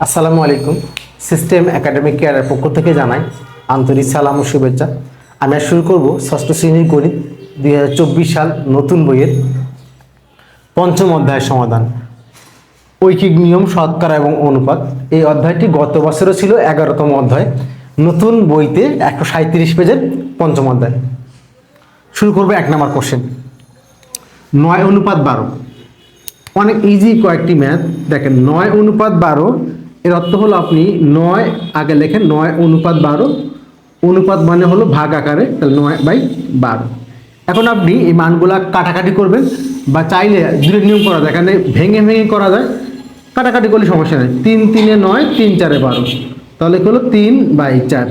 আসসালামু আলাইকুম। System academic কেয়ারের পক্ষ থেকে জানাই আন্তরিক সালাম ও শুভেচ্ছা। আমি আজ শুরু করব ষষ্ঠ শ্রেণীর গণিত 2024 সাল নতুন বইয়ের পঞ্চম অধ্যায়ের সমাধান, ঐকিক নিয়ম, শতকরা এবং অনুপাত। এই অধ্যায়টি গত বছরও ছিল 11তম অধ্যায়, নতুন বইতে 137 পেজের পঞ্চম অধ্যায়। শুরু করবো 1 নম্বর কোশ্চেন, 9:12। অনেক ইজি কয়েকটি ম্যাথ। দেখেন 9:12 এর অর্থ হলো আপনি 9 আগে লেখেন 9:12, অনুপাত মানে হলো ভাগ আকারে, তাহলে 9/12। এখন আপনি এই মানগুলা কাটাকাটি করবেন বা চাইলে দুটো নিয়ম করা যায়, এখানে ভেঙে ভেঙে করা যায়, কাটাকাটি করলে সমস্যা নেই। 3 3 9, 3 4 12, তাহলে হলো 3/4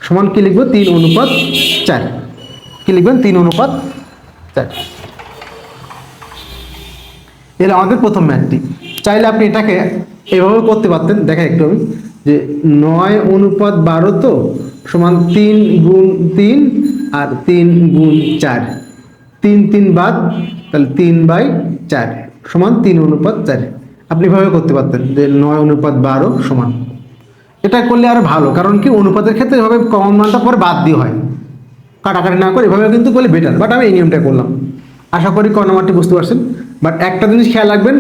সমান কি লিখবো 3:4। কি লিখবেন 3:4। এর আমাদের প্রথম ম্যাথটি। চাইলে আপনি এটাকে এভাবে করতে পারতেন। দেখেন একটু আমি যে 9:12 তো সমান 3 গুণ 3 আর 3 গুণ 4, 3 3 বাদ, তাহলে 3/4 সমান 3:4। আপনি এভাবে করতে পারতেন যে 9:12 সমান। এটা করলে আরো ভালো, কারণ কি অনুপাতের ক্ষেত্রে এভাবে কমন মানটা পরে বাদ দিয়ে হয়, কাটাকাটি না করে এভাবে কিন্তু করলে বেটার। বাট আমি এই নিয়মটা করলাম। আশা করি ক নাম্বারটি বুঝতে পারছেন। বাট একটা জিনিস খেয়াল রাখবেন,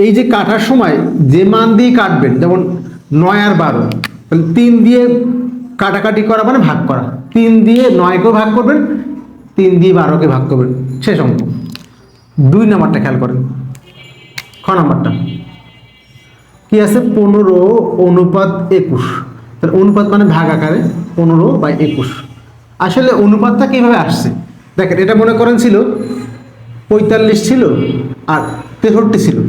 এই যে কাটার সময় যে মান দিয়ে কাটবেন, যেমন 9 আর 12, তাহলে 3 দিয়ে কাটাকাটি করা মানে ভাগ করা। 3 দিয়ে 9কেও ভাগ করবেন, 3 দিয়ে 12কে ভাগ করবেন, শেষ অঙ্ক। 2 নাম্বারটা খেয়াল করেন, খ নাম্বারটা কি আছে 15:21। তাহলে অনুপাত মানে ভাগ আকারে 15/21। আসলে অনুপাতটা কিভাবে আসছে দেখেন, এটা মনে করেন ছিল 45 ছিল আর 63 ছিল,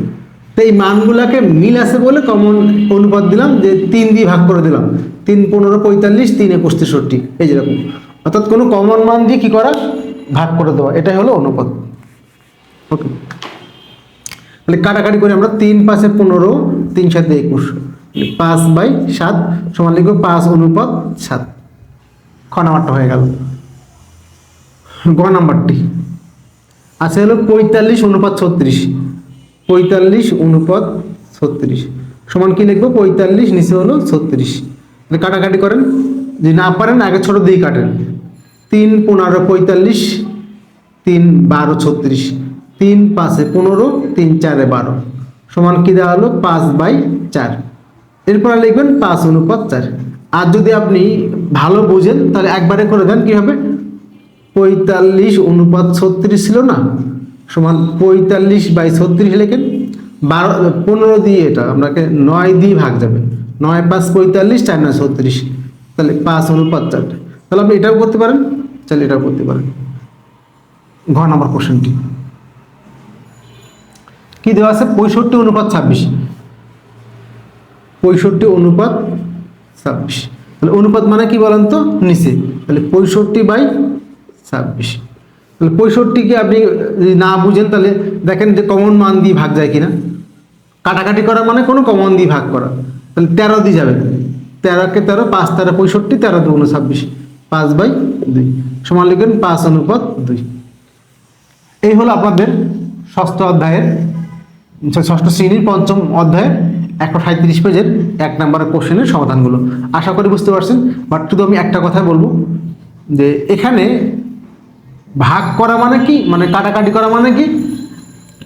তো এই মানগুলাকে মিল আছে বলে কমন অনুপাত দিলাম, যে 3 দিয়ে ভাগ করে দিলাম। 3 15 45, 3 21 63, এই যেরকম। অর্থাৎ কোনো কমন মান দিয়ে কি করা, ভাগ করে দেওয়া, এটাই হলো অনুপাত। ওকে, তাহলে কাটাকাটি করে আমরা 3 5 15, 3 7 21, 5/7 সমান লিখবো 5:7। খ নাম্বারটা হয়ে গেল। গ নাম্বারটি আছে হলো 45:36। 45:36 সমান কি লিখবো 45 নিচে হলো 36। কাটাকাটি করেন, যদি না পারেন আগে ছোট দিয়ে কাটেন। 3 15 45, 3 12 36, 3 5 15, 3 4 12 সমান কি দেওয়া হলো 5/4। এরপর লিখবেন 5:4। আর যদি আপনি ভালো বুঝেন তাহলে একবারে করে দেন, কি হবে 45:36 ছিল না, সমান 45/36 লেখেন। 15 দিয়ে এটা আপনাকে 9 দিয়ে ভাগ যাবে, 9 5 45, 4 9 36, তাহলে 5:4। তাহলে আপনি এটাও করতে পারেন, তাহলে এটাও করতে পারেন। ঘ নাম্বার কোশ্চেনটি কি দেওয়া আছে 65:26। 65:26, তাহলে অনুপাত মানে কি বলেন তো নিচে, তাহলে 65/26। তাহলে 65কে আপনি যদি না বুঝেন তাহলে দেখেন যে কমন মান দিয়ে ভাগ যায় কিনা। কাটাকাটি করা মানে কোনো কমন দিয়ে ভাগ করা, তাহলে 13 দিয়ে যাবে। 13কে 13, 5 13 65, 13 2 29, 5/2 সমান লিখবেন 5:2। এই হলো আপনাদের ষষ্ঠ শ্রেণীর পঞ্চম অধ্যায়ের 137 পেজের 1 নম্বর কোশ্চেনের সমাধানগুলো। আশা করি বুঝতে পারছেন। বাট শুধু আমি একটা কথা বলবো, যে এখানে ভাগ করা মানে কি, মানে কাটাকাটি করা মানে কি,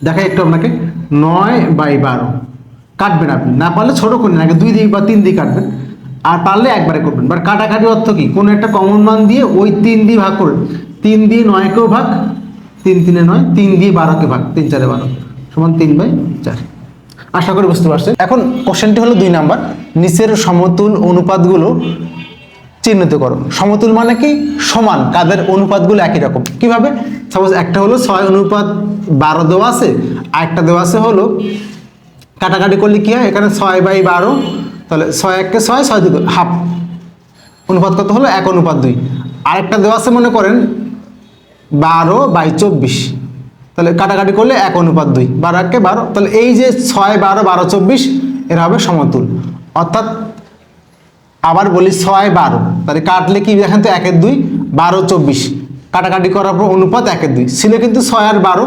দেখাই একটু আপনাকে। 9/12 কাটবেন, আপনি না পারলে ছোট করেন, আগে 2 দিয়ে বা 3 দিয়ে কাটবেন, আর পারলে একবারে করবেন। বাট কাটাকাটি অর্থ কি, কোনো একটা কমন মান দিয়ে ওই 3 দিয়ে ভাগ করবেন। 3 দিয়ে 9কেও ভাগ, 3 3 9, 3 দিয়ে 12কে ভাগ, 3 4 12 সমান 3/4। আশা করি বুঝতে পারছেন। এখন কোশ্চেনটি হলো 2 নাম্বার, নিচের সমতুল অনুপাতগুলো চিহ্নিত করো। সমতুল মানে কি, সমান, কাদের অনুপাতগুলো একই রকম। কিভাবে, সাপোজ একটা হলো 6:12 দেওয়া আছে, আর একটা দেওয়া আছে হলো, কাটাকাটি করলে কি হয়, এখানে 6/12, তাহলে 6 1 কে 6, 6 2 হাফ, অনুপাত কত হলো 1:2। আরেকটা দেওয়া আছে মনে করেন 12/24, তাহলে কাটাকাটি করলে 1:2, 12 1 কে 12, তাহলে এই যে 6 12 12 24 এরা হবে সমতুল। অর্থাৎ আবার বলি 6 12, তাহলে কাটলে কি দেখেন তো 1 2, 12 24, কাটাকাটি করার পর অনুপাত 1 2 ছিল কিন্তু 6 আর 12,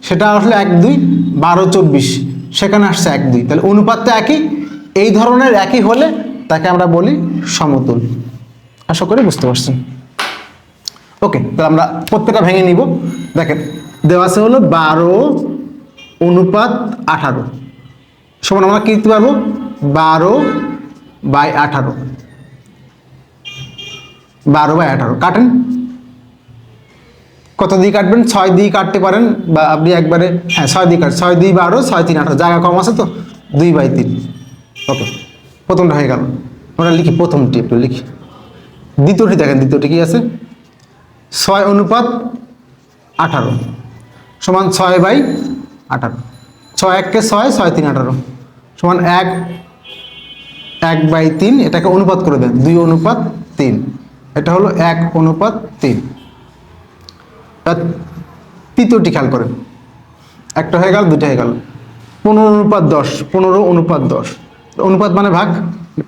সেটা আসলে 1 2, 12 24, সেখানে আসছে 1 2, তাহলে অনুপাতটা একই, এই ধরনের একই হলে তাকে আমরা বলি সমতুল। আশা করি বুঝতে পারছেন। ওকে, তাহলে আমরা প্রত্যেকটা ভেঙে নিব। দেখেন দেওয়া আছে হলো 12:18 সমান আমরা কি লিখতে পারবো 12/18। 12/18 কাটেন, কত দিয়ে কাটবেন? 6 দিয়ে কাটতে পারেন, বা আপনি একবারে, হ্যাঁ 6 দিয়ে কাট, 6 2 12, 6 3 18, জায়গা কম আছে তো 2/3। ওকে, প্রথমটা হয়ে গেল। আমরা লিখি প্রথমটি, একটু লিখি। দ্বিতীয়টি দেখেন, দ্বিতীয়টি কি আছে? 6:18 সমান 6/18। 6 1 কে 6, 6 3 18 সমান 1/3। এটাকে অনুপাত করে দেন, 2:3। এটা হলো 1:3। তৃতীয়টি খেয়াল করেন, একটা হয়ে গেল, দুটো হয়ে গেল। 15:10, 15:10। অনুপাত মানে ভাগ,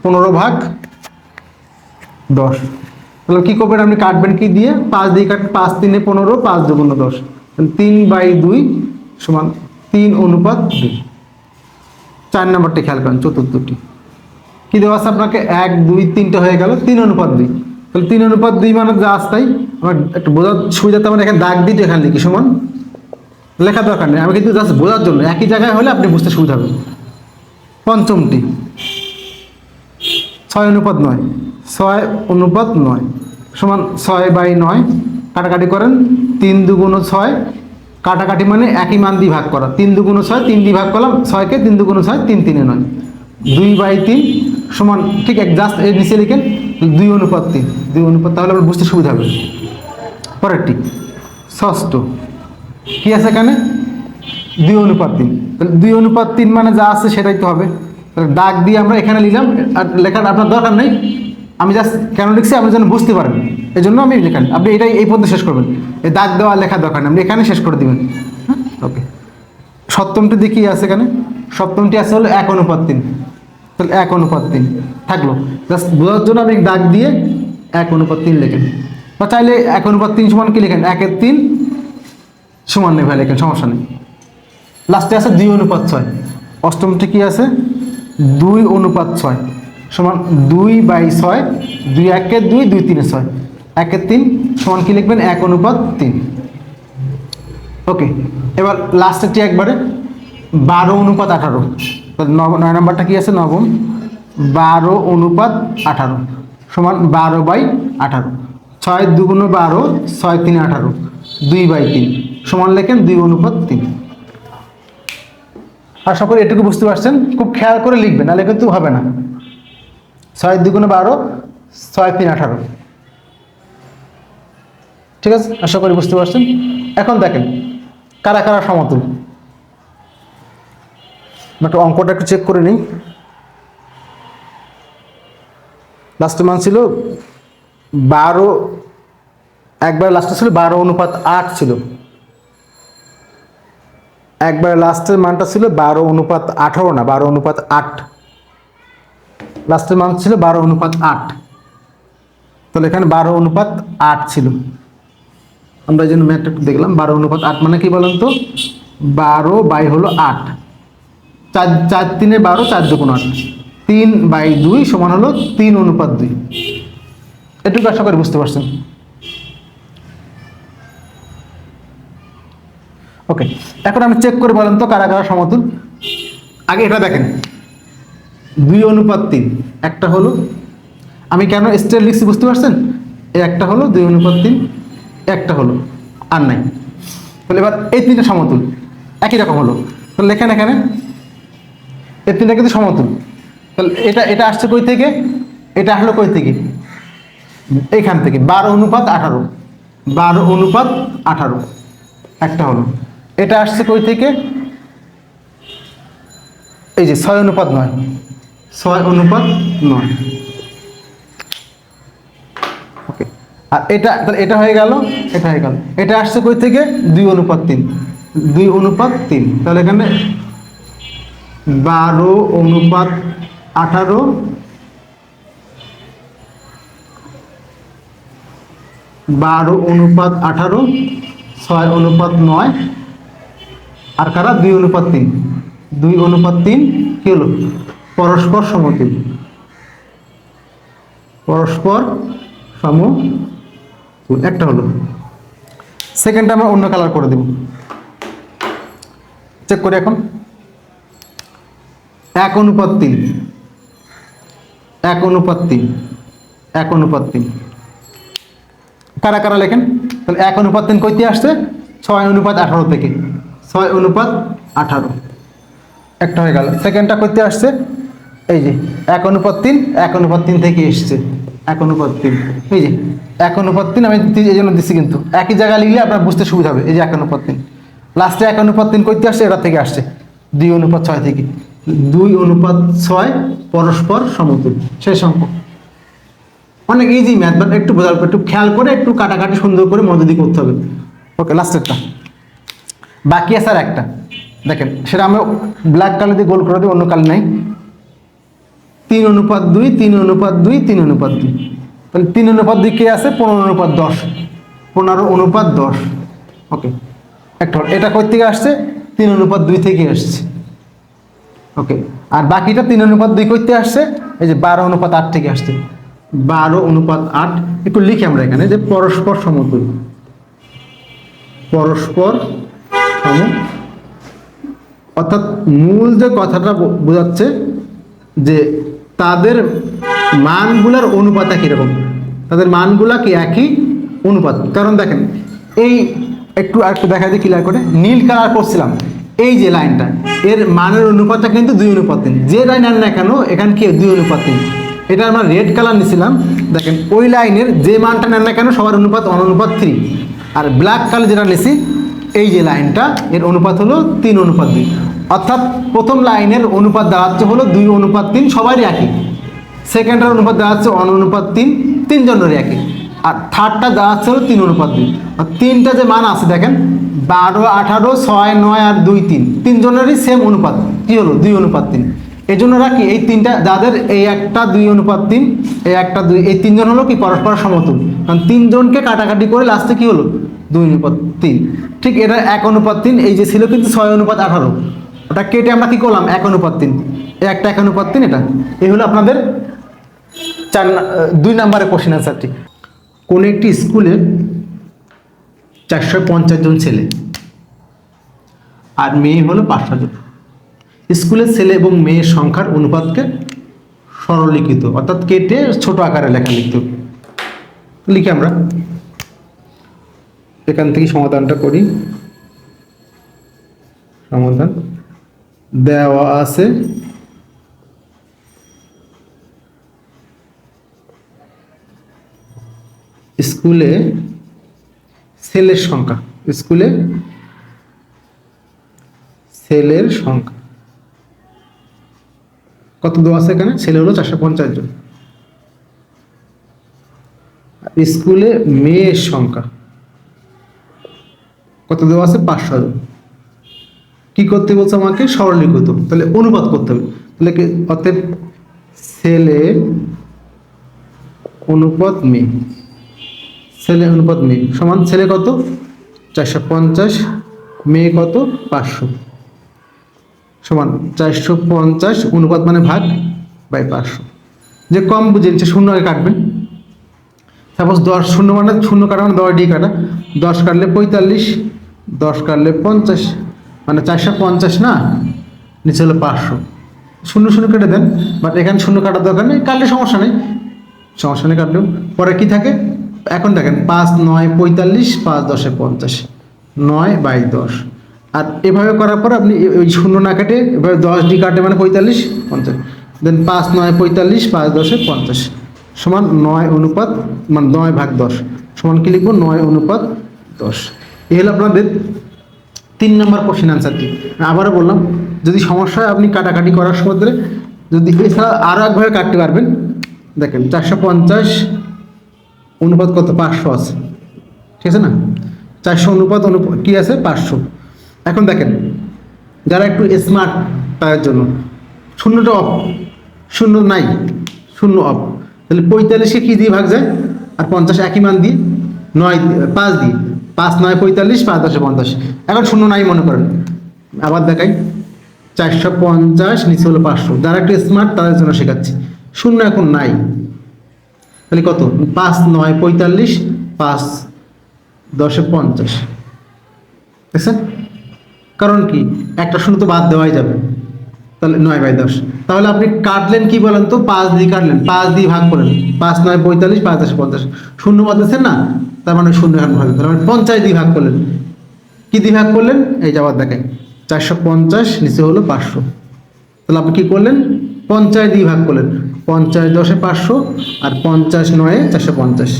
15/10। তাহলে কি করবেন আপনি? কাটবেন কি দিয়ে? 5 দিয়ে কাট, 5 3 15, 5 2 10, 3/2 সমান 3:2। 4 নম্বরটি খেয়াল করেন, চতুর্থটি কি দেওয়া আছে আপনাকে? 1 2 3টে হয়ে গেল, 3:2। তাহলে 3:2 মানে যা আছে তাই। আমার একটু বোঝার সুবিধাতে আমরা এখানে দাগ দিই, এখানে লিখি সমান, লেখা দরকার নেই, আমি কিন্তু জাস্ট বোঝার জন্য, একই জায়গায় হলে আপনি বুঝতে সুবিধা হবে। পঞ্চমটি 6:9, 6:9 সমান 6/9। কাটাকাটি করেন, 3 2 6, কাটাকাটি মানে একই মান দিয়ে ভাগ করা। 3 2 6, 3 দিয়ে ভাগ করলাম, 6কে 3 2 6, 3 3 9, 2/3 সমান, ঠিক জাস্ট এর নিচে লিখেন 2:3, 2:, তাহলে আমরা বুঝতে সুবিধা হবে। পরেরটি ষষ্ঠ কি আছে এখানে? 2:3। তাহলে 2:3 মানে যা আছে সেটাই তো হবে। তাহলে দাগ দিয়ে আমরা এখানে নিলাম, আর লেখার আপনার দরকার নেই, আমি জাস্ট কেন লিখছি আপনি যেন বুঝতে পারেন, এই জন্য আমি লেখান। আপনি এটাই এই পর্যন্ত শেষ করবেন, এই দাগ দেওয়া লেখার দরকার নেই, আপনি এখানে শেষ করে দিবেন। হ্যাঁ, ওকে। সপ্তমটি দেখি আছে এখানে, সপ্তমটি আছে হলো 1:3। তাহলে 1:3 থাকলো, জাস্ট বোঝার জন্য আমি দাগ দিয়ে 1:3 লেখেন, বা চাইলে 1:3 সমান কি লেখেন? 1/3 সমান নেই ভাই, লেখেন, সমস্যা নেই। লাস্টে আছে 2:6। অষ্টমটি কি আছে? 2:6 সমান 2/6, 2 1 কে 2, 2 3 6, 1/3 সমান কি লিখবেন? 1:3। ওকে, এবার লাস্টেরটি একবারে 12:18। 9 নম্বরটা কি আছে? নবম, 12:18 সমান 12/18। 6 2 12, 6 3 18, 2/3 সমান লেখেন 2:3। আশা করি এটুকু বুঝতে পারছেন। খুব খেয়াল করে লিখবেন, নাহলে কিন্তু হবে না। 6 2 12, 6 3 18, ঠিক আছে? আশা করি বুঝতে পারছেন। এখন দেখেন কারা কারা সমতুল। একটু অঙ্কটা একটু চেক করে নিই। লাস্টের মান ছিল 12, একবার লাস্টে ছিল 12:8 ছিল, একবার লাস্টের মানটা ছিল 12:18 না, 12:8। লাস্টের মান ছিল 12:8। তাহলে এখানে 12:8 ছিল। আমরা এই জন্য ম্যাথটা একটু দেখলাম। 12:8 মানে কি বলেন তো? 12 হলো 8, 4 4 3 12, 4 2 8, 3/2 সমান হলো 3:2। এটুকু আশা করি বুঝতে পারছেন। ওকে, এখন আমি চেক করে বলেন তো কারা কারা সমতুল। আগে এটা দেখেন, 2:3 একটা হলো, আমি কেন স্টেট লিখছি বুঝতে পারছেন? এই একটা হলো 2:3, একটা হলো, আর নাই। তাহলে এবার এই তিনটা সমতুল, একই রকম হলো। তাহলে লেখেন এখানে এই তিনটা কিন্তু সমতুল। তাহলে এটা আসছে কই থেকে? এটা আসলো কই থেকে? এইখান থেকে 12:18, 12:18 একটা হলো। এটা আসছে কই থেকে? এই যে 6:9, 6:9। ওকে, আর এটা, তাহলে এটা হয়ে গেল, এটা হয়ে গেল। এটা আসছে কই থেকে? 2:3, 2:3। তাহলে এখানে 12:18, 12:18, 6:9, আর কারা? 2:3, 2:3 কি হলো? পরস্পর সমতুল, পরস্পর সমতুল একটা হলো। সেকেন্ডটা আমরা অন্য কালার করে দেব, চেক করি এখন। 1:3, 1:3, 1:3। কারা কারা লেখেন তাহলে 1:3 কইতে আসছে 6:18 থেকে, 6:18 একটা হয়ে গেল। সেকেন্ডটা কইতে আসছে এই যে 1:3, 1:3 থেকে এসছে 1:3, এই যে 1:3 আমি এই জন্য দিচ্ছি, কিন্তু একই জায়গায় লিখলে আপনার বুঝতে সুবিধা হবে। এই যে 1:3 লাস্টে 1:3 কইতে আসছে এটা থেকে আসছে 2:6 থেকে, 2:6 পরস্পর সমতুল শেষ অঙ্ক। অনেক ইজি ম্যাথ, বাট একটু বোঝার একটু খেয়াল করে একটু কাটাকাটি সুন্দর করে মনোযোগ দিয়ে করতে হবে। ওকে, লাস্টেরটা বাকি আছে আর একটা, দেখেন সেটা আমরা ব্ল্যাক কালার দিয়ে গোল করে দিই, অন্য কালার নাই। 3:2, 3:2, 3:2, তাহলে 3:2 কে আছে 15:10, 15:10। ওকে, একটা এটা কই থেকে আসছে 3:2 থেকে আসছে। ওকে, আর বাকিটা 3:2 করতে আসছে এই যে 12:8 থেকে আসছে, 12:8। একটু লিখি আমরা এখানে যে পরস্পর সমতুল, পরস্পর সম, অর্থাৎ মূল যে কথাটা বোঝাচ্ছে যে তাদের মানগুলার অনুপাতটা কীরকম, তাদের মানগুলা কি একই অনুপাত। কারণ দেখেন এই একটু আরেকটু দেখা যায় ক্লিয়ার করে, নীল কালার করছিলাম এই যে লাইনটা, এর মানের অনুপাতটা কিন্তু 2:3। যে লাইন আন না কেন এখানে কি 2:3। এটা আমরা রেড কালার নিয়েছিলাম, দেখেন ওই লাইনের যে মানটা নেন না কেন সবার অনুপাত 1:3। আর ব্ল্যাক কালার যেটা নিয়েছি এই যে লাইনটা এর অনুপাত হলো 3:2। অর্থাৎ প্রথম লাইনের অনুপাত দাঁড়াচ্ছে হলো 2:3, সবারই একই। সেকেন্ডের অনুপাত দাঁড়াচ্ছে 1:3, তিনজনেরই একই। আর থার্ডটা দাঁড়াচ্ছে হলো 3:2। আর তিনটা যে মান আছে দেখেন 12, 18, 6, 9 আর 2, 3, তিনজনেরই সেম অনুপাত কি হলো 2:3। এই জন্য রাখি এই তিনটা যাদের এই একটা 2:3, এই একটা 2, এই তিনজন হলো কি পরস্পর সমতুল, কারণ তিনজনকে কাটাকাটি করে লাস্টে কি হলো 2:3। ঠিক এটা 1:3, এই যে ছিল কিন্তু 6:18, ওটা কেটে আমরা কি করলাম 1:3, এই একটা 1:3, এটা এই হলো আপনাদের 2 নম্বরের কোশ্চেন অ্যান্সারটি। কোন একটি স্কুলে 450 জন ছেলে আর মেয়ে হলো 500 জন। স্কুলের ছেলে এবং মেয়ের সংখ্যার অনুপাতকে সরলীকৃত, অর্থাৎ কেটে ছোট আকারে লেখা লিখতে হবে। লিখি আমরা এখান থেকে সমাধানটা করি। সমাধান দেওয়া আছে স্কুলে ছেলের সংখ্যা, স্কুলে ছেলের সংখ্যা কত দেওয়া আছে, এখানে ছেলে হলো 450 জন। স্কুলে মেয়ের সংখ্যা কত দেওয়া আছে 500 জন। কি করতে বলছে আমাকে সরলীকৃত, তাহলে অনুপাত করতে হবে। তাহলে কি অতএব ছেলে অনুপাত মেয়ে, ছেলে অনুপাত মেয়ে সমান ছেলে কত 450, মেয়ে কত 500, সমান 450 অনুপাত মানে ভাগ বাই 500। যে কম বুঝেন সে শূন্য আগে কাটবেন। সাপোজ 10 শূন্য মানে শূন্য কাটা মানে 10 ডি কাটা, 10 কাটলে 45, 10 কাটলে 50, মানে 450 না, নিচে হলো 500। শূন্য শূন্য কেটে দেন, বাট এখানে শূন্য কাটার দরকার নেই, কাটলে সমস্যা নেই, সমস্যা নেই কাটলেও। পরে কি থাকে এখন দেখেন 5 9 45, 5 10 50, 9/10। আর এভাবে করার পর আপনি ওই শূন্য না কেটে এভাবে 10 ডি কাটে মানে 45 50, দেন 5 9 45, 5 10 50 সমান 9 মানে 9/10 সমান কি লিখবো 9:10। এই হলো আপনাদের 3 নম্বর কোশ্চেন অ্যান্সারটি। আবারও বললাম যদি সমস্যা হয় আপনি কাটাকাটি করার সময় যদি এছাড়া আরও একভাবে কাটতে পারবেন। দেখেন 450 অনুপাত কত 500 আছে, ঠিক আছে না, 400 অনুপাত কি আছে 500। এখন দেখেন যারা একটু স্মার্ট তাদের জন্য শূন্যটা অফ, শূন্য নাই, শূন্য অফ, তাহলে 45কে কি দিয়ে ভাগ যায় আর 50 একই মান দিয়ে 5 দিয়ে 5 9 45, 5 10 50। এখন শূন্য নাই মনে করেন, আবার দেখাই 450, নিচে হলো 500। যারা একটু স্মার্ট তাদের জন্য শেখাচ্ছি। শূন্য এখন নাই, তাহলে কত? 5 9 45, 5 10 50, দেখছেন? কারণ কি, একটা শূন্য তো বাদ দেওয়াই যাবে, তাহলে 9/10। তাহলে আপনি কাটলেন কি বলেন তো? 5 দিয়ে কাটলেন, 5 দিয়ে ভাগ করেন, 5 9 45, 5 10 50, শূন্য বাদতেছেন না, তার মানে শূন্য এখন ভাগ, তার মানে 50 দিয়ে ভাগ করলেন। কি দিয়ে ভাগ করলেন? এই যে আবার দেখেন 450, নিচে হলো 500, তাহলে আপনি কি করলেন? 50 দিয়ে ভাগ করলেন, 50 10 500, আর 50 9 450।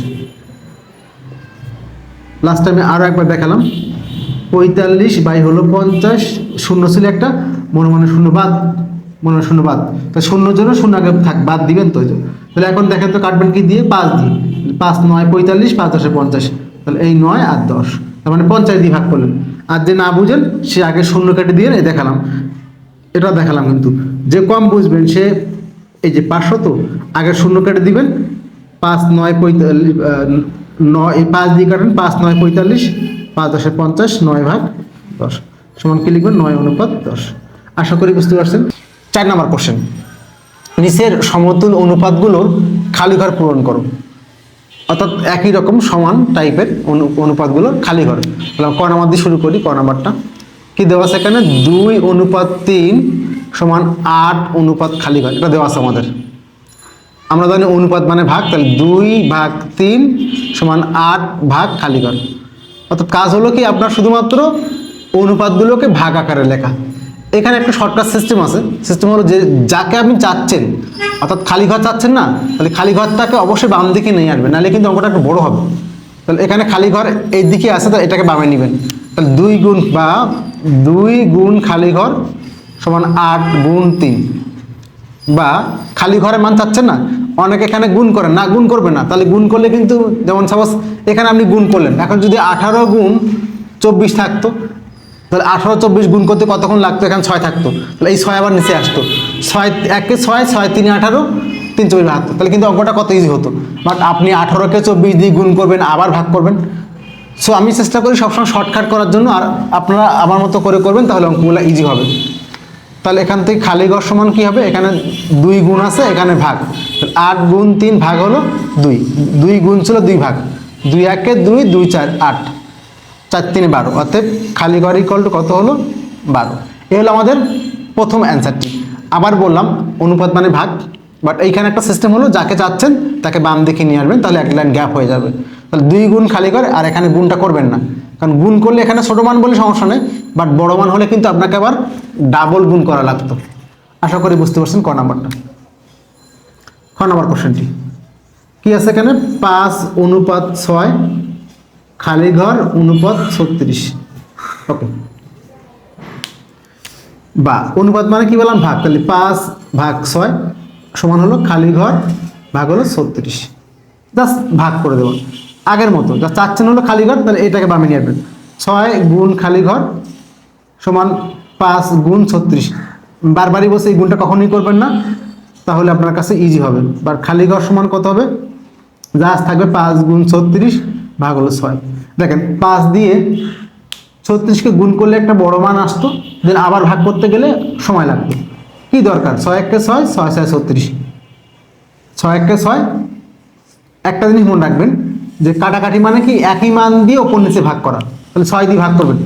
লাস্ট টাইমে আরও একবার দেখালাম, 45 বাই হলো 50, শূন্য ছিল একটা, মনে মনে শূন্য বাদ, মনে মনে শূন্য বাদ, তো শূন্যর জন্য শূন্য আগে থাক, বাদ দিবেন তো। তাহলে এখন দেখেন তো কাটবেন কি দিয়ে? 5 দিয়ে। 5 9 45, 5 10 50, তাহলে এই 9 আর 10, তার মানে 50 দিয়ে ভাগ করলেন। আর যে না বুঝেন সে আগে শূন্য কেটে দিয়ে এই দেখালাম, এটা দেখালাম, কিন্তু যে কম বুঝবেন সে এই যে 500 তো আগে শূন্য কেটে দিবেন, 5 9 45, 9 5 দিয়ে কাটেন, 5 9 45, 5 10 50, 9/10 সমান কি লিখবেন? 9/10। আশা করি বুঝতে পারছেন। 4 নম্বর কোশ্চেন, নিচের সমতুল অনুপাতগুলোর খালি ঘর পূরণ করো। অর্থাৎ একই রকম সমান টাইপের অনুপাতগুলোর খালি ঘর। ক নাম্বার দিয়ে শুরু করি। ক নাম্বারটা কি দেওয়া আছে এখানে? 2/3 সমান 8 অনুপাত খালি ঘর, এটা দেওয়া আছে আমাদের। আমরা জানি অনুপাত মানে ভাগ, তাহলে 2/3 সমান 8 ভাগ খালি ঘর। অর্থাৎ কাজ হলো কি, আপনার শুধুমাত্র অনুপাতগুলোকে ভাগ আকারে লেখা। এখানে একটা শর্টকাট সিস্টেম আছে। সিস্টেম হলো যে যাকে আপনি চাচ্ছেন, অর্থাৎ খালি ঘর চাচ্ছেন না, তাহলে খালি ঘরটাকে অবশ্যই বাম দিকে নিয়ে আসবেন, নাহলে কিন্তু অঙ্কটা একটু বড় হবে। তাহলে এখানে খালি ঘর এই দিকে আছে, তো এটাকে বামে নেবেন। তাহলে 2 গুণ খালি ঘর সমান 8 গুণ 3, বা খালি ঘরের মান চাচ্ছেন না, অনেকে এখানে গুণ করেন না, গুণ করবে না। তাহলে গুণ করলে কিন্তু, যেমন সাপোজ এখানে আপনি গুণ করলেন, এখন যদি 18 গুণ 24 থাকতো, তাহলে 18 24 গুণ করতে কতক্ষণ লাগতো? এখানে 6 থাকতো, তাহলে এই 6 আবার নিচে আসতো, 6 1 6 6 3 18, 3 24 ভাগ, তাহলে কিন্তু অঙ্কটা কত ইজি হতো। বাট আপনি 18কে 24 দিয়ে গুণ করবেন, আবার ভাগ করবেন। সো আমি চেষ্টা করি সবসময় শর্টকাট করার জন্য, আর আপনারা আমার মতো করে করবেন, তাহলে অঙ্কগুলো ইজি হবে। তাহলে এখান থেকে খালি ঘর সমান কি হবে? এখানে 2 গুণ আছে, এখানে ভাগ, 8 গুণ 3 ভাগ হলো 2, 2 গুণ ছিল 2 ভাগ, 2 1 2, 2 4 8, 4 3 12, অর্থাৎ খালি ঘর ইকুয়াল টু কত হলো? 12। এই হলো আমাদের প্রথম অ্যান্সারটি। আবার বললাম অনুপাত মানে ভাগ, বাট এইখানে একটা সিস্টেম হলো, যাকে চাচ্ছেন তাকে বাম দিকে নিয়ে আসবেন, তাহলে এক লাইন গ্যাপ হয়ে যাবে। তাহলে 2 গুণ খালি ঘর, আর এখানে গুণটা করবেন না, কারণ গুণ করলে এখানে ছোট মান বলে সমস্যা নেই, বাট বড় মান হলে কিন্তু আপনাকে আবার ডাবল গুণ করা লাগতো। আশা করি বুঝতে পারছেন ক নাম্বারটা। খ নাম্বার কোশ্চেনটি কি আছে এখানে? 5/6 খালি ঘর অনুপাত 36। ওকে, বা অনুপাত মানে কি বললাম? ভাগ। তাহলে 5/6 সমান হলো খালি ঘর ভাগ হলো 36, জাস্ট ভাগ করে দেবো আগের মতো। যা চাচ্ছেন হলো খালি ঘর, তাহলে এটাকে বামে নিয়ে আসবেন। 6 গুণ খালি ঘর সমান 5 গুণ 36। বারবারই বসে এই গুণটা কখনোই করবেন না, তাহলে আপনার কাছে ইজি হবে। বা খালি ঘর সমান কত হবে? জাস্ট থাকবে 5 গুণ 36 ভাগ হলো 6। দেখেন 5 দিয়ে 36কে গুণ করলে একটা বড় মান আসতো, দেন আবার ভাগ করতে গেলে সময় লাগতো। কি দরকার? 6 1 6, 6 6 36, 6 1 6। একটা জিনিস মনে রাখবেন যে কাটাকাটি মানে কি, একই মান দিয়ে ওপর নিচে ভাগ করা। তাহলে 6 দিয়ে ভাগ করবেন,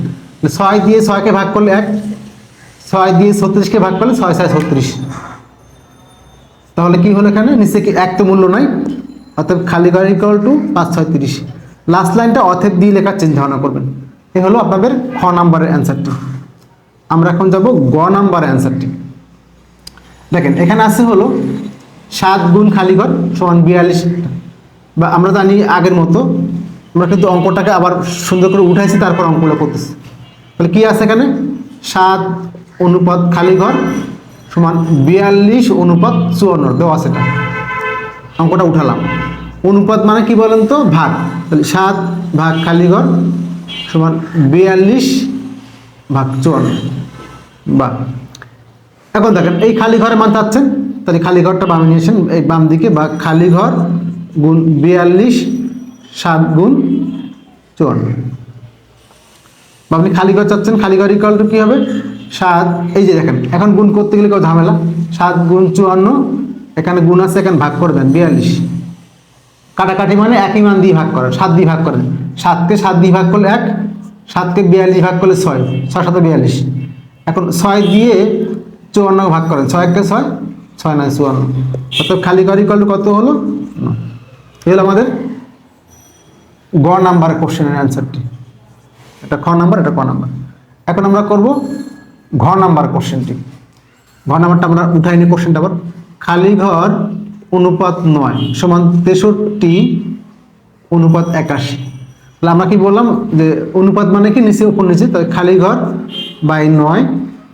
6 দিয়ে 6কে ভাগ করলে 1, 6 দিয়ে 36কে ভাগ করলে 6 6 36। তাহলে কি হলো এখানে? নিচে কি এক তো মূল্য নাই, অর্থাৎ খালি ঘর ইকুয়াল টু 5 6 30। লাস্ট লাইনটা অথেব দিয়ে লেখার চিন্তা ভাবনা করবেন। এই হলো আপনাদের খ নাম্বারের অ্যান্সারটি। আমরা এখন যাব গ নাম্বারের অ্যান্সারটি। দেখেন এখানে আছে হলো 7 গুণ খালি ঘর সমান 42, বা আমরা জানি আগের মতো, আমরা কিন্তু অঙ্কটাকে আবার সুন্দর করে উঠাইছি, তারপর অঙ্কগুলো করতেছি। তাহলে কি আছে এখানে? 7 অনুপাত খালি ঘর সমান 42/54 দেওয়া আছে। এটা অঙ্কটা উঠালাম। অনুপাত মানে কি বলেন তো? ভাগ। তাহলে 7 ভাগ খালি ঘর সমান 42/54। বা এখন দেখেন এই খালি ঘরের মান চাচ্ছেন, তাহলে খালি ঘরটা বামে নিয়েছেন, এই বাম দিকে, বা খালি ঘর গুণ 42 7 গুণ 54। বা আপনি খালি ঘর চাচ্ছেন, খালি ঘর ইকুয়াল টু কি হবে? 7, এই যে দেখেন এখন গুণ করতে গেলে কেউ ঝামেলা, 7 গুণ 54, এখানে গুণ আছে, এখানে ভাগ করে দেন 42, কাটাকাটি মানে একই মান দিয়ে ভাগ করেন, 7 দিয়ে ভাগ করেন, 7কে 7 দিয়ে ভাগ করলে 1, 7কে 42 ভাগ করলে 6, 6 7 42, এখন 6 দিয়ে 54 ভাগ করেন, 6 1 6, 6 9 54, অর্থাৎ খালি ঘর ইকুয়াল টু কত হলো? এই হলো আমাদের গ নাম্বার কোশ্চেনের অ্যান্সারটি। এটা খ নাম্বার, এটা ক নাম্বার। এখন আমরা করব ঘ নাম্বার কোশ্চেনটি। ঘ নাম্বারটা আমরা উঠাই নিই কোশ্চেনটা আবার। খালি ঘর অনুপাত 9 সমান 63 অনুপাত 81। তাহলে আমরা কি বললাম যে অনুপাত মানে কি নিচে উপর নিচে, তাই খালি ঘর বাই 9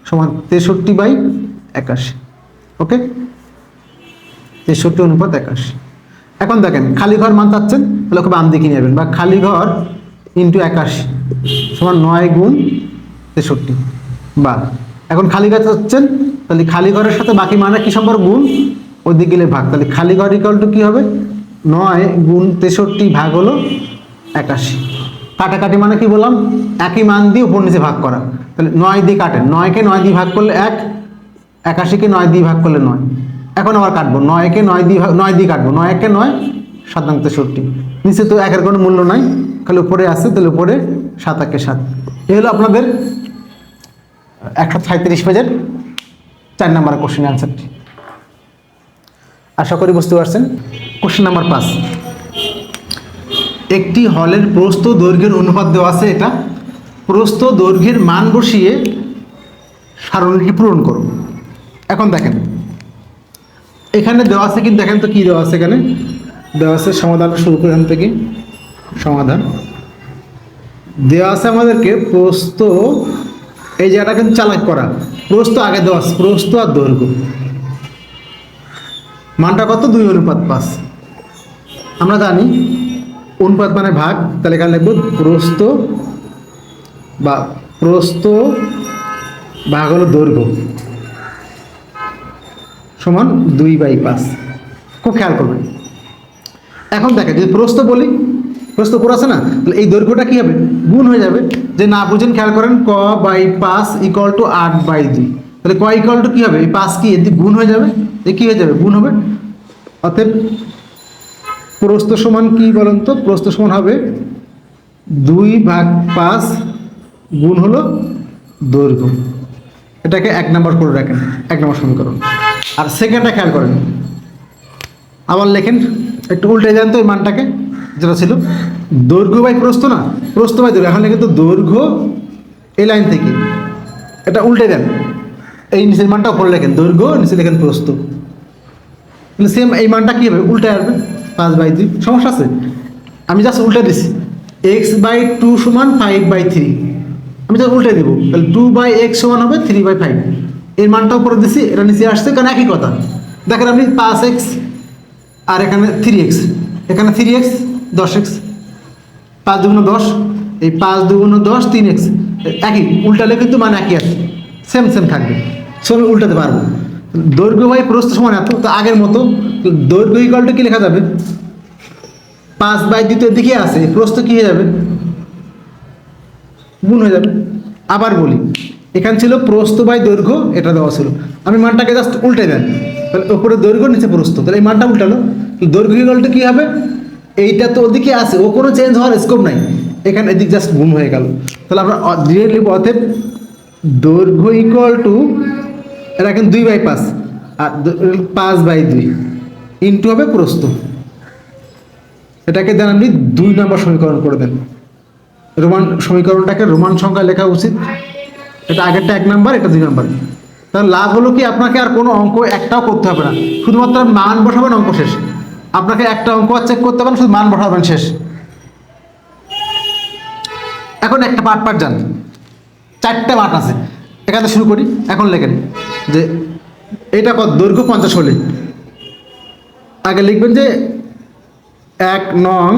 সমান 63/81। ওকে, 63 অনুপাত 81। এখন দেখেন খালি ঘর মান চাচ্ছেন, তাহলে খুব বাম দিকে নিয়ে যাবেন, বা খালি ঘর ইন্টু 81 সমান 9 গুণ 63, বা এখন খালি ঘর চাচ্ছেন, তাহলে খালি ঘরের সাথে বাকি মানে কি সম্পর্ক? গুণ, ওই দিকে গেলে ভাগ, তাহলে খালি ঘর ইকুয়াল টু কি হবে? 9 গুণ 63 ভাগ হলো 81। কাটাকাটি মানে কি বললাম? একই মান দিয়ে উপর নিচে ভাগ করা, তাহলে 9 দিয়ে কাটেন, 9কে 9 দিয়ে ভাগ করলে 1, 81কে 9 দিয়ে ভাগ করলে 9। এখন আবার কাটবো, 9কে 9 দিয়ে কাটবো, 9 1 9, 7 9 63, নিচে তো 1-এর কোনো মূল্য নাই, খালি উপরে আছে, তাহলে উপরে 7 1 7। এই হলো আপনাদের 137 পেজের 4 নাম্বার কোশ্চেন অ্যান্সারটি। আশা করি বুঝতে পারছেন। কোশ্চেন নাম্বার 5, একটি হলের প্রস্থ দৈর্ঘ্যের অনুপাত দেওয়া আছে, এটা প্রস্থ দৈর্ঘ্যের মান বসিয়ে সারণীটি পূরণ করো। এখন দেখেন এখানে দেওয়া আছে, কিন্তু দেখেন তো কি দেওয়া আছে, এখানে দেওয়া আছে সমাধান শুরু করে এখান থেকে। সমাধান দেওয়া আছে আমাদেরকে প্রস্থ, এই জায়গাটা কিন্তু চালাক করা, প্রস্থ আগে দেওয়া আছে, প্রস্থ আর দৈর্ঘ্য মানটা কত? 2 অনুপাত 5। আমরা জানি অনুপাত মানে ভাগ, তাহলে এখানে লিখব প্রস্থ বা প্রস্থ ভাগ হলো দৈর্ঘ্য সমান 2/5। খুব খেয়াল করবেন। এখন দেখেন যদি প্রস্থ বলি, প্রস্থ উপর আছে না, তাহলে এই দৈর্ঘ্যটা কি হবে? গুণ হয়ে যাবে। যে না বুঝেন খেয়াল করেন, ক বাই 5 ইকুয়াল টু 8/2, তাহলে ক ইকুয়াল টু কি হবে? এই 5 কি এদিকে গুণ হয়ে যাবে, এ কি হয়ে যাবে? গুণ হবে। অতএব প্রস্থ সমান কি বলেন তো? প্রস্থ সমান হবে 2/5 গুণ হলো দৈর্ঘ্য। এটাকে 1 নম্বর করে রাখেন, 1 নম্বর সমীকরণ। আর সেকেন্ডটা খেয়াল করেন, আবার লেখেন, একটু উল্টে যান তো এই মানটাকে, যেটা ছিল দৈর্ঘ্য বাই প্রস্থ না, প্রস্থ বাই দৈর্ঘ্য। এখন লিখে তো দৈর্ঘ্য এই লাইন থেকে, এটা উল্টে দেন, এই নিচের মানটা উপরে লেখেন দৈর্ঘ্য, নিচে লেখেন প্রস্থ, তাহলে সেম এই মানটা কী হবে? উল্টে আসবে 5/2। সমস্যা আছে? আমি জাস্ট উল্টে দিছি, x/2 সমান 5/3, আমি জাস্ট উল্টে দেবো, তাহলে 2/x সমান হবে 3/5। এর মানটা উপরে দিছি, এটা নিচে আসছে, কারণ একই কথা। দেখেন আপনি 5x আর এখানে 3x, এখানে 3x 10x, 5 2 10, এই 5 2 10 3x, একই উল্টালে কিন্তু মানে একই আছে, সেম সেম থাকবে, সব উল্টাতে পারবো। দৈর্ঘ্য বাই প্রস্থ সমান এত, তো আগের মতো দৈর্ঘ্য ইকুয়ালটা কি লেখা যাবে? 5/2 দিকে আছে, প্রস্থ কি হয়ে যাবে? গুণ হয়ে যাবে। আবার বলি, এখানে ছিল প্রস্থ বাই দৈর্ঘ্য, এটা দেওয়া ছিল, আমি মানটাকে জাস্ট উল্টে দেন, তাহলে উপরে দৈর্ঘ্য নিচে প্রস্থ, তাহলে এই মানটা উল্টালো, দৈর্ঘ্য ইকুয়ালটা কি হবে? এইটা তো ওদিকে আছে, ও কোনো চেঞ্জ হওয়ার স্কোপ নাই, এখানে এদিক জাস্ট গুণ হয়ে গেল। তাহলে আমরা ডিরেক্টলি অতএব দৈর্ঘ্য ইকুয়াল টু, এটা এখন 2/5 আর 5/2 ইন্টু হবে প্রস্থ। এটাকে দেন আপনি 2 নম্বর সমীকরণ করে দেন। রোমান সমীকরণটাকে রোমান সংখ্যায় লেখা উচিত, এটা আগেরটা 1 নাম্বার, এটা 2 নাম্বার। তাহলে লাভ হলো কি, আপনাকে আর কোনো অঙ্ক একটাও করতে হবে না, শুধুমাত্র মান বসাবেন, অঙ্ক শেষ। আপনাকে একটা অঙ্ক চেক করতে পারেন, শুধু মান বসাবেন, শেষ। এখন একটা পার্ট পার্ট যান, 4টে পার্ট আছে, এখানে শুরু করি। এখন লেখেন যে এটা কত? দৈর্ঘ্য 50 হলে আগে লিখবেন যে 1 নং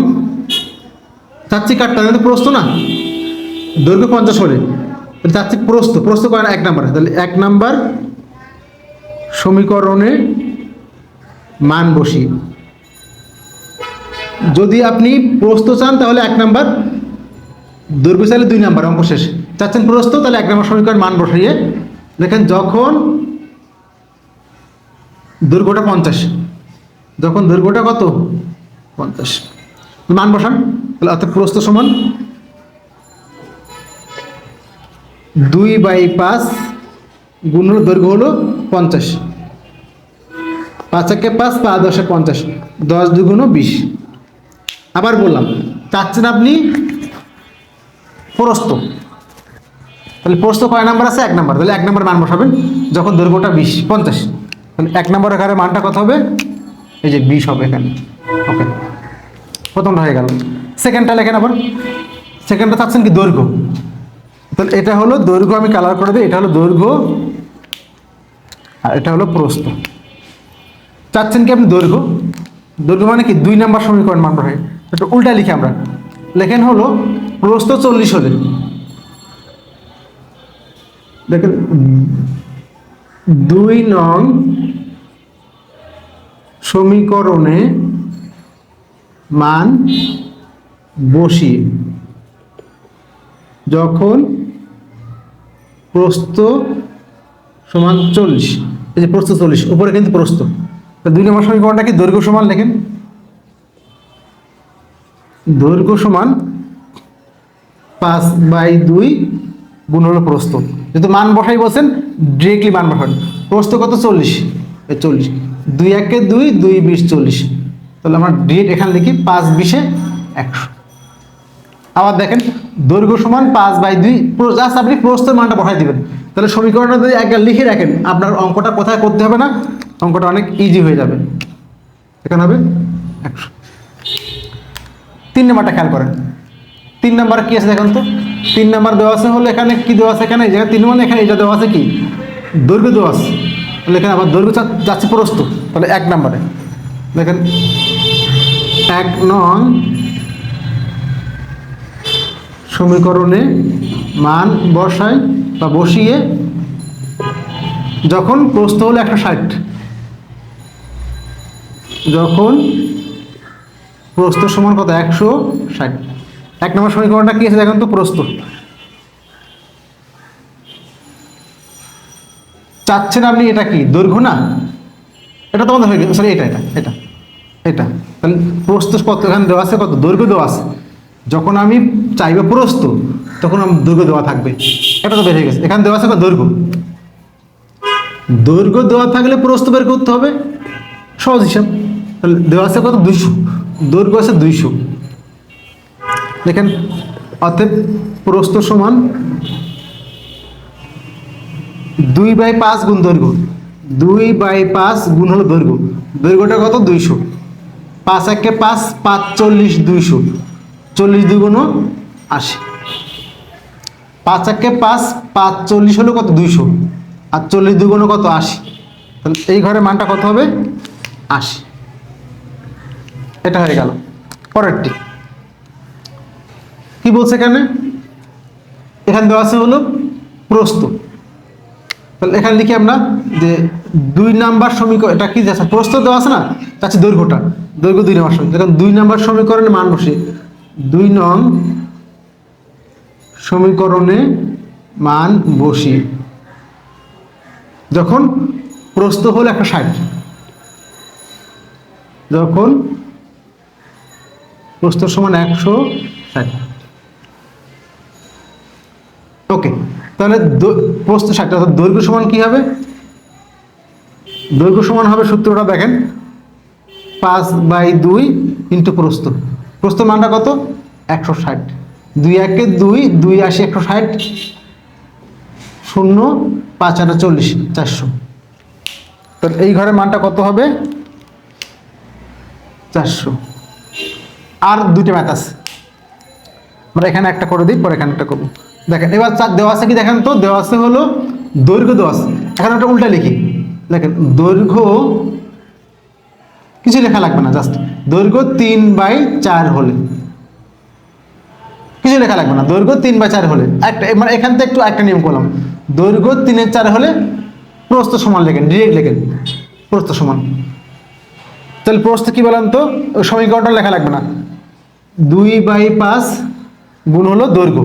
চাচ্ছি কাটটা, প্রস্থ না, দৈর্ঘ্য 50 হলে চাচ্ছি প্রস্থ, প্রস্থ করেন 1 নাম্বার, তাহলে 1 নাম্বার সমীকরণে মান বসি। যদি আপনি প্রস্থ চান তাহলে 1 নাম্বার, দৈর্ঘ্য চাইলে 2 নাম্বার, অঙ্ক শেষ। চাচ্ছেন প্রস্থ, তাহলে 1 নম্বর সমীকরণ মান বসিয়ে দেখেন যখন দৈর্ঘ্যটা 50, যখন দৈর্ঘ্যটা কত 50, মান বসান, তাহলে অর্থাৎ প্রস্থ সমান 2/5 গুণ হলো দৈর্ঘ্য হলো 50, 5 একে 5, 5 10 50, 10 2 20। আবার বললাম চাচ্ছেন আপনি প্রস্থ, তাহলে প্রস্থ কয় নাম্বার আছে? 1 নাম্বার, তাহলে 1 নাম্বার মান বসাবেন যখন দৈর্ঘ্যটা 50, তাহলে 1 নাম্বার আকারে মানটা কত হবে? এই যে 20 হবে এখানে। ওকে, প্রথমটা হয়ে গেল। সেকেন্ডটা লেখেন আবার। সেকেন্ডটা চাচ্ছেন কি দৈর্ঘ্য, তাহলে এটা হলো দৈর্ঘ্য, আমি কালার করে দিই, এটা হলো দৈর্ঘ্য আর এটা হলো প্রস্থ। চাচ্ছেন কি আপনি দৈর্ঘ্য, দৈর্ঘ্য মানে কি 2 নাম্বার সমীকরণ মান বসাই, এটা উল্টা লিখি আমরা। লেখেন হলো প্রস্থ 40 হলে, দেখেন 2 নং সমীকরণে মান বসিয়ে যখন প্রস্থ সমান 40, এই যে প্রস্থ 40, উপরে কিন্তু প্রস্থ, 2 নম্বর সমীকরণটা কি দৈর্ঘ্য সমান, লেখেন দৈর্ঘ্য সমান 5/2 গুণ হলো প্রস্থ। যেহেতু মান বসাই বলছেন ডিরেক্টলি মান বসান। প্রস্থ কত 40, এই 40, 2 একে 2, 2 20 40, তাহলে আমরা ডিরেক্ট এখানে লিখি 5 20 100। আবার দেখেন দৈর্ঘ্য সমান 5/2, জাস্ট আপনি প্রস্থের মানটা বসাই দিবেন, তাহলে সমীকরণটা যদি একবার লিখে রাখেন আপনার অঙ্কটা কোথায় করতে হবে না, অঙ্কটা অনেক ইজি হয়ে যাবে। এখানে হবে 100। 3 নাম্বারটা খেয়াল করেন। 3 নাম্বার কি আছে দেখেন তো। 3 নাম্বার দেওয়া আছে হলো এখানে কি দেওয়া আছে, এখানে এই জায়গায় 3 মানে এখানে এটা দেওয়া আছে কি দৈর্ঘ্য দেওয়া আছে, তাহলে এখানে আবার দৈর্ঘ্য যাচ্ছে প্রস্থ, তাহলে 1 নাম্বারে দেখেন 1 নং সমীকরণে মান বসাই বা বসিয়ে যখন প্রস্থ হলো 160, যখন প্রস্থ সমান কত 160, 1 নম্বর সমীকরণটা কি আছে দেখেন তো, প্রস্থ। চাচ্ছেন আপনি এটা কি দৈর্ঘ্য না, এটা তো আমাদের হয়ে গেছে, সরি এটা এটা এটা এটা, তাহলে প্রস্থ কত এখানে দেওয়া আছে, কত দৈর্ঘ্য দেওয়া আছে, যখন আমি চাইবো প্রস্থ তখন আমার দৈর্ঘ্য দেওয়া থাকবে, এটা তো বের হয়ে গেছে। এখানে দেওয়া আছে কত দৈর্ঘ্য, দৈর্ঘ্য দেওয়া থাকলে প্রস্থ বের করতে হবে, সহজ হিসাব। তাহলে দেওয়া আছে কত 200, দৈর্ঘ্য আছে 200, দেখেন অতএব প্রস্থ সমান 2/5 গুণ দৈর্ঘ্য, 2/5 গুণ হলো দৈর্ঘ্য, দৈর্ঘ্যটা কত 200, 5 একে 5, 5 40 200, 40 2 80, 5 একে 5, 5 40 হলো কত 200, আর 40 2 কত 80, তাহলে এই ঘরে মানটা কত হবে 80। এটা হয়ে গেল। পরেরটি কি বলছে এখানে, এখানে দেওয়া আছে হলো প্রস্থ, তাহলে এখানে লিখি আমরা যে 2 নাম্বার সমীকরণ, এটা কি আছে প্রস্থ দেওয়া আছে না, তাচ্ছে দৈর্ঘ্যটা, দৈর্ঘ্য 2 নাম্বার সমীকরণ, দেখেন 2 নাম্বার সমীকরণে মান বসে 2 নং সমীকরণে মান বসিয়ে যখন প্রস্থ হলো 160, যখন প্রস্থ সমান 160, ওকে, তাহলে প্রস্থ 60, অর্থাৎ দৈর্ঘ্য সমান কি হবে, দৈর্ঘ্য সমান হবে সূত্রটা দেখেন 5/2 ইন্টু প্রস্থ, প্রস্থ মানটা কত 160, 2 একে 2, 2 80 160, 0 5 8 40 400, তাহলে এই ঘরের মানটা কত হবে 400। আর দুটো ম্যাথ আছে, আমরা এখানে একটা করে দিই, পরে এখানে একটা করবো। দেখেন এবার দেওয়া আছে কি দেখেন তো, দেওয়া আছে হলো দৈর্ঘ্য দেওয়া আছে, এখানে একটা উল্টা লিখি, দেখেন দৈর্ঘ্য কিছু লেখা লাগবে না, জাস্ট দৈর্ঘ্য 3/4 হলে, কিছু লেখা লাগবে না, দৈর্ঘ্য 3/4 হলে একটা, মানে এখান থেকে একটু একটা নিয়ম করলাম, দৈর্ঘ্য 3/4 হলে প্রস্থ সমান লেখেন, ডিরেক্ট লেখেন প্রস্থ সমান। তাহলে প্রস্থ কি বলেন তো, সমীকরণটা লেখা লাগবে না, 2/5 গুণ হলো দৈর্ঘ্য,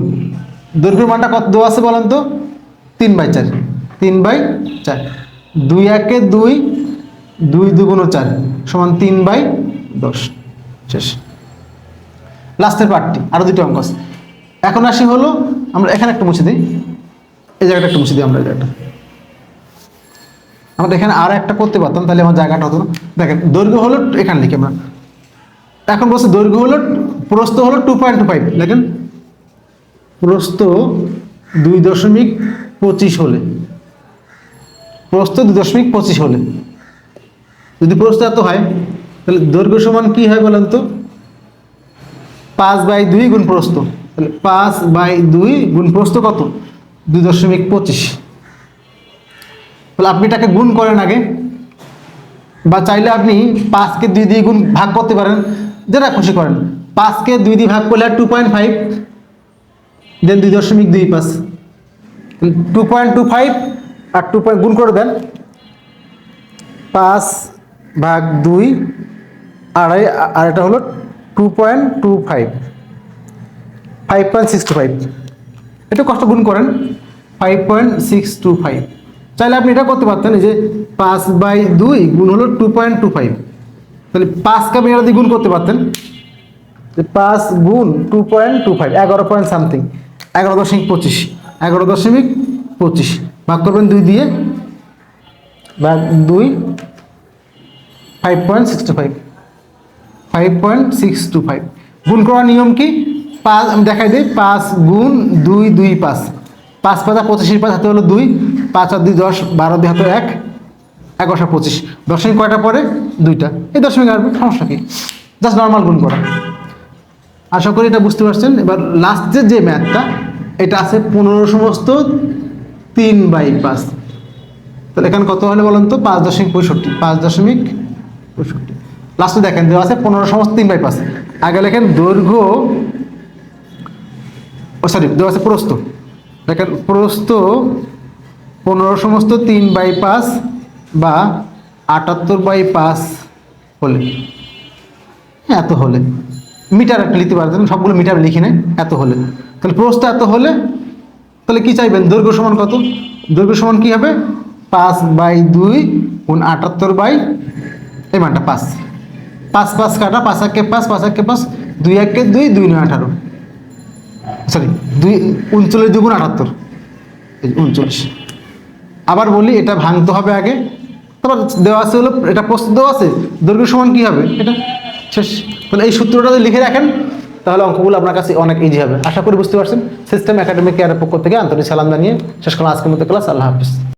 দৈর্ঘ্যের মানটা কত দেওয়া আছে বলেন তো 3/4, 3/4, 2 একে 2, 2 2 4 সমান 3/10। শেষ। লাস্টের পার্টটি আরো দুটো অঙ্ক আছে। এখন আসি হলো আমরা এখানে একটা মুছে দিই, এই জায়গাটা একটু মুছে দিই আমরা, এই জায়গাটা আমরা এখানে আর একটা করতে পারতাম, তাহলে আমার জায়গাটা হতো না। দেখেন দৈর্ঘ্য হলো, এখানে লিখি আমরা, এখন বলছে দৈর্ঘ্য হলো, প্রস্থ হলো 2.25, দেখেন প্রস্থ 2.25 হলে, প্রস্থ 2.25 হলে, যদি প্রস্থ এত হয় তাহলে দৈর্ঘ্য সমান কি হয় বলেন তো? 5/2 গুণ প্রস্থ, তাহলে 5/2 গুণ প্রস্থ কত? 2.25। তাহলে আপনি এটাকে গুণ করেন আগে, বা চাইলে আপনি 5কে 2 দিয়ে গুণ ভাগ করতে পারেন, যেটা খুশি করেন। 5কে 2 দিয়ে ভাগ করলে 2.5, দেন 2.25, 2.25 আর 2 গুণ করে দেন, 5/2 আড়াই, আর এটা হলো 2.25, 5.625, একটু কষ্ট গুণ করেন, 5.625। চাইলে আপনি এটা করতে পারতেন যে 5/2 গুণ হলো 2.25, তাহলে 5কে আপনি এটা দিয়ে গুণ করতে পারতেন, 5 গুণ 2.25, 11 পয়েন্ট সামথিং, 11.25, 11.25 ভাগ করবেন 2 দিয়ে, ভাগ 2, 5.625, 5.625। গুণ করার নিয়ম কি? 5 আমি দেখাই দিই, 5 গুণ 2 2 5, 5 5 25, 5 হাতে হলো 2, 5 আর 2 10, 12 2 হাতে 1, 11 25, দশমিক কয়টা পরে? 2টা, এই দশমিক আসবে, সমস্যা কি? জাস্ট নর্মাল গুণ করা। আশা করি এটা বুঝতে পারছেন। এবার লাস্টের যে ম্যাথটা, এটা আছে 15 সমস্ত 3/5, তাহলে এখানে কত হলে বলেন তো? 5.65, 5.65। লাস্টে দেখেন দেওয়া আছে 15 সমস্ত 3/5, আগে লেখেন দৈর্ঘ্য, সরি দেওয়া আছে প্রস্থ, দেখেন প্রস্থ 15 সমস্ত 3/5 বা 78/5 হলে, হ্যাঁ এত হলে, মিটার একটা লিখতে পারতেন, সবগুলো মিটার লিখি নেই, এত হলে, তাহলে প্রস্থ এত হলে, তাহলে কি চাইবেন? দৈর্ঘ্য সমান কত? দৈর্ঘ্য সমান কি হবে? 5/2 গুণ 78, এই মানটা 5, 5 5 কাটা, 5 1 5, 5 1 5, 2 1 2, 2 9 18, সরি 2 39 2 গুণ 78, 39। আবার বলি, এটা ভাঙতে হবে আগে, তারপর দেওয়া আছে হলো, এটা প্রস্থ দেওয়া আছে, দৈর্ঘ্য সমান কি হবে এটা, শেষ। তাহলে এই সূত্রটা যদি লিখে রাখেন তাহলে অঙ্কগুলো আপনার কাছে অনেক ইজি হবে। আশা করি বুঝতে পারছেন। সিস্টেম একাডেমিক কেয়ারের পক্ষ থেকে আন্তরিক সালাম জানিয়ে শেষ করলাম আজকের মতো ক্লাস। আল্লাহ হাফিজ।